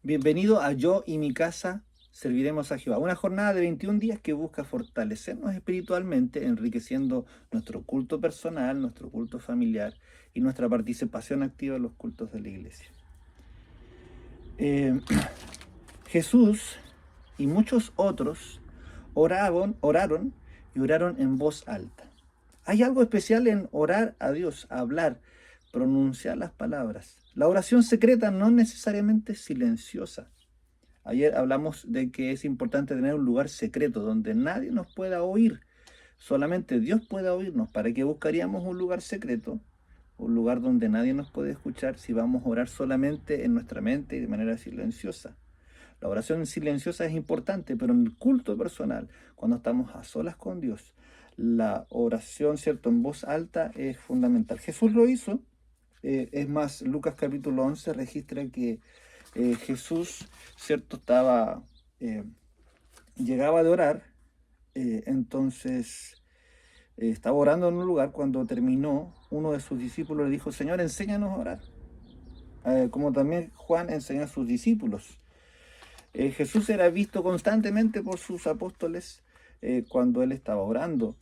Bienvenido a Yo y mi casa serviremos a Jehová. Una jornada de 21 días que busca fortalecernos espiritualmente, enriqueciendo nuestro culto personal, nuestro culto familiar y nuestra participación activa en los cultos de la iglesia. Jesús y muchos otros oraron y oraron en voz alta. Hay algo especial en orar a Dios, hablar, pronunciar las palabras. La oración secreta no necesariamente es silenciosa. Ayer hablamos de que es importante tener un lugar secreto donde nadie nos pueda oír. Solamente Dios pueda oírnos. ¿Para qué buscaríamos un lugar secreto? Un lugar donde nadie nos puede escuchar si vamos a orar solamente en nuestra mente y de manera silenciosa. La oración silenciosa es importante, pero en el culto personal, cuando estamos a solas con Dios, la oración, ¿cierto?, en voz alta es fundamental. Jesús lo hizo. Es más, Lucas capítulo 11 registra que Jesús, ¿cierto?, llegaba de orar, entonces estaba orando en un lugar. Cuando terminó, uno de sus discípulos le dijo: Señor, enséñanos a orar, como también Juan enseñó a sus discípulos. Jesús era visto constantemente por sus apóstoles cuando él estaba orando.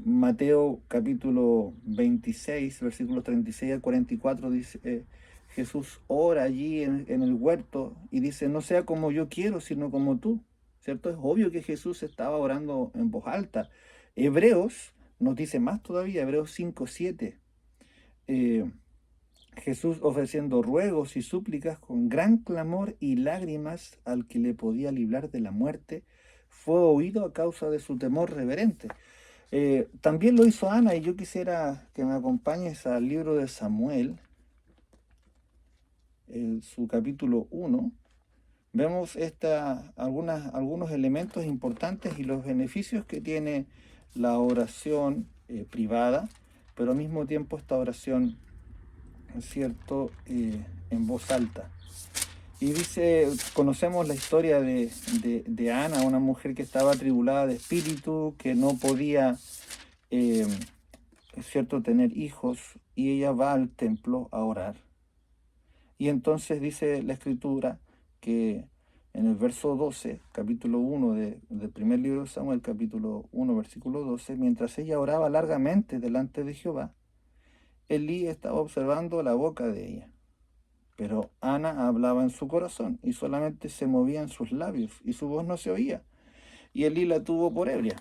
Mateo capítulo 26, versículos 36 al 44 dice, Jesús ora allí en el huerto y dice: no sea como yo quiero, sino como tú. ¿Cierto? Es obvio que Jesús estaba orando en voz alta. Hebreos nos dice más todavía, Hebreos 5:7. Jesús ofreciendo ruegos y súplicas con gran clamor y lágrimas al que le podía librar de la muerte, fue oído a causa de su temor reverente. También lo hizo Ana, y yo quisiera que me acompañes al libro de Samuel, en su capítulo 1. Vemos algunos elementos importantes y los beneficios que tiene la oración privada, pero al mismo tiempo esta oración, ¿cierto?, en voz alta. Y dice, conocemos la historia de Ana, una mujer que estaba atribulada de espíritu, que no podía, es cierto, tener hijos, y ella va al templo a orar. Y entonces dice la escritura que en el verso 12, capítulo 1 del primer libro de Samuel, capítulo 1, versículo 12, mientras ella oraba largamente delante de Jehová, Elí estaba observando la boca de ella. Pero Ana hablaba en su corazón y solamente se movían sus labios y su voz no se oía. Y Elí la tuvo por ebria.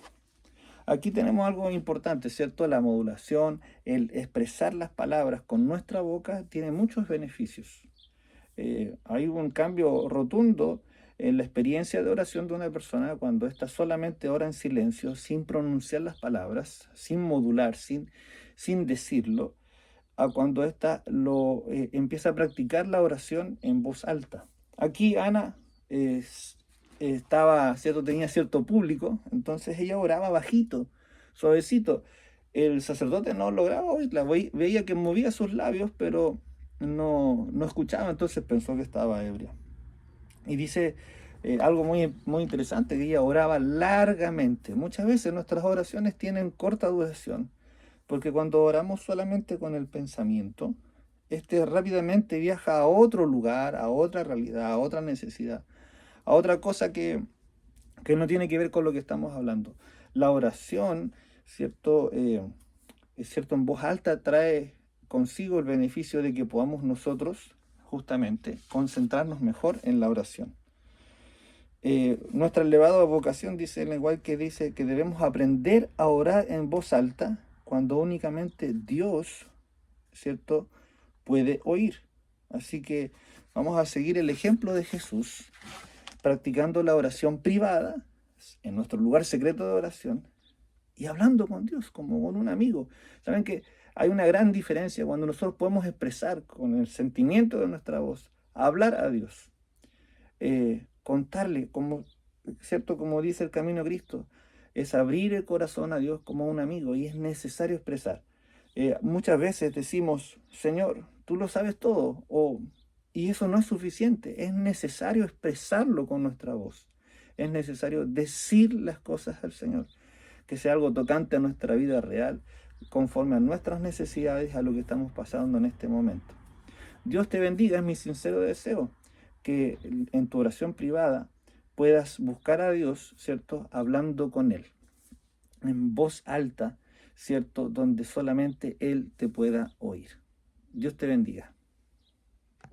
Aquí tenemos algo importante, ¿cierto? La modulación, el expresar las palabras con nuestra boca tiene muchos beneficios. Hay un cambio rotundo en la experiencia de oración de una persona cuando ésta solamente ora en silencio, sin pronunciar las palabras, sin modular, sin decirlo, a cuando ésta empieza a practicar la oración en voz alta. Aquí Ana ¿cierto?, tenía cierto público, entonces ella oraba bajito, suavecito. El sacerdote no lograba oírla, veía que movía sus labios, pero no escuchaba, entonces pensó que estaba ebria. Y dice algo muy interesante, que ella oraba largamente. Muchas veces nuestras oraciones tienen corta duración, porque cuando oramos solamente con el pensamiento, este rápidamente viaja a otro lugar, a otra realidad, a otra necesidad, a otra cosa que no tiene que ver con lo que estamos hablando. La oración, ¿cierto? Es cierto, en voz alta trae consigo el beneficio de que podamos nosotros justamente concentrarnos mejor en la oración. Nuestra elevada vocación dice en el igual que dice que debemos aprender a orar en voz alta cuando únicamente Dios, ¿cierto?, puede oír. Así que vamos a seguir el ejemplo de Jesús, practicando la oración privada en nuestro lugar secreto de oración y hablando con Dios como con un amigo. Saben que hay una gran diferencia cuando nosotros podemos expresar con el sentimiento de nuestra voz, hablar a Dios, contarle, ¿cierto?, como dice el camino a Cristo, es abrir el corazón a Dios como un amigo, y es necesario expresar. Muchas veces decimos: Señor, tú lo sabes todo, y eso no es suficiente. Es necesario expresarlo con nuestra voz. Es necesario decir las cosas al Señor, que sea algo tocante a nuestra vida real, conforme a nuestras necesidades, a lo que estamos pasando en este momento. Dios te bendiga, es mi sincero deseo, que en tu oración privada puedas buscar a Dios, ¿cierto? Hablando con Él, en voz alta, ¿cierto? Donde solamente Él te pueda oír. Dios te bendiga.